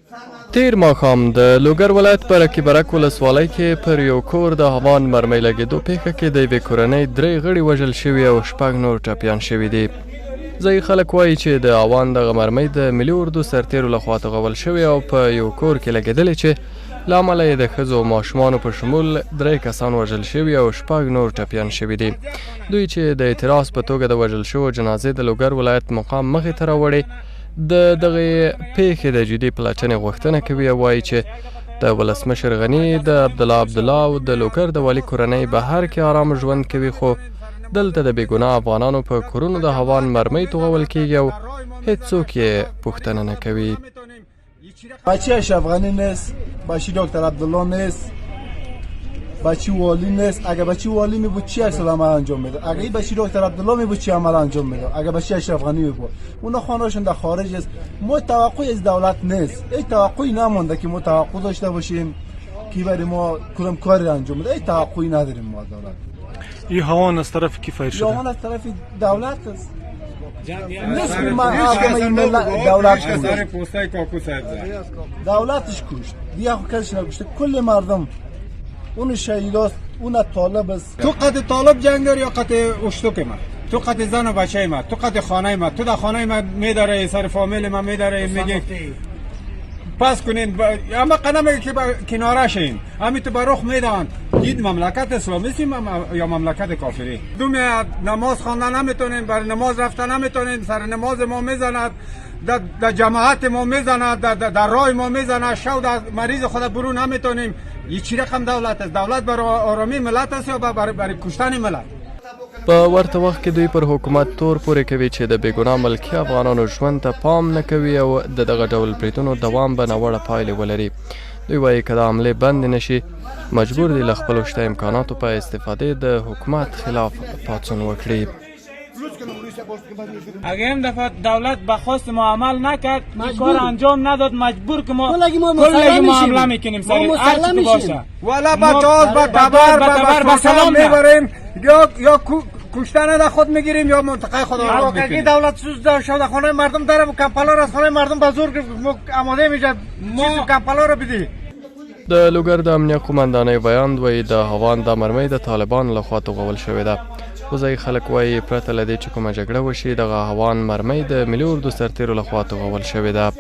تیر ماښام د لوګر ولایت په رقیبرک ولسوالۍ کې پر یو کور د هوان مرمۍ لګېدو پیښه کې د یوې کورنۍ 3 غړي وژل شوي او 6 نور ټپیان شوي دي. ځایي خلک وایي چې د هوان دغه مرمۍ د ملي اردو سرتیرو لخوا توغول شوې او په یو کور کې لګېدلې چې له امله یې د ښځو او ماشومانو په شمول 3 کسان وژل شوي او 6 نور ټپیان شوي دي. دوی چې د اعتراض په توګه د وژل شوو جنازې د لوګر ولایت مقام مخې ته راوړې د دغه پیښې د جدي پلټنې غوښتنه کوي او وایي چې د ولسمشر غني د عبدالله او د لوګر د والي کورنۍ بهر کې آرام ژوند کوي، خو دلته د بېګناه افغانانو په کورونو د هوان مرمۍ توغول کیږي او هیڅوک یې پوښتنه نه کوي. بچه اشرف غنی نیست، بچه دکتر عبدالله نیست، بچه والی نیست. اگه بچه والی می بود چی اصلا عمل انجام میده؟ اگه این بچه دکتر عبدالله می بود چی عمل انجام میده؟ اگه بچه اشرف غنی می بود اونا خانه‌شون در خارج است. ما توقعی از دولت نیست، این توقعی نمونده که ما توقع داشته باشیم که برای ما کدام کاری انجام بده. این توقعی نداریم ما دولت. این هوان از طرف کی فایر شده؟ هوان از طرف دولت است. نیست که من دولت دولتش کشت، دیگه کسیش نکشته. کل مردم اون شهیداست، اون طالب است. تو قد طالب جنگار یا قد اشتوک ما؟ تو قد زن و بچه ما؟ تو قد خانه ما؟ تو در خانه ما میداره سر فامیل ما میداره میگه پس کنین اما قدم که کناره شین همین تو برخ میدن. دید مملکت اسلامی یا مملکت کافری؟ دوم نماز خواندن نمیتونین، بر نماز رفتن نمیتونین، سر نماز ما میزند، در جماعت ما میزند، در راه ما میزند، شو در مریض خود برو نمیتونیم. این چی رقم دولت است؟ دولت برای آرامی ملت است یا برای کشتن ملت؟ په ورته وخت کې دوی پر حکومت تور پورې کوي چې د بېګناه ملکي افغانانو ژوند ته پام نه کوي او د دغه ډول بریدونو دوام به ناوړه پایلې ولري. دوی وایي که دا حملې بندې نه شي مجبور دي له خپلو شته امکاناتو په استفادې د حکومت خلاف پاڅون وکړي. اگه این دفعه دولت به خواست ما عمل نکرد، کار انجام نداد، مجبور که ما کلگی ما حمله میکنیم سر هر چی باشه. والا با تاز با تبر با سلام میبریم یا کشتن در خود میگیریم یا منطقه خود آزاد میکنیم. اگه دولت سوز در خانه مردم داره و کمپلا را از خانه مردم بزرگ آماده میشه چیز کمپلا را بدی. د لوګر د امنیه قومندانۍ بیان وایي د هوان د مرمۍ د طالبانو لخوا توغول شوې ده. خو ځایي خلک وایي پرته له دې چې کومه جګړه وشي دغه هوان مرمۍ د ملي اردو سرتیرو لخوا توغول شوې ده.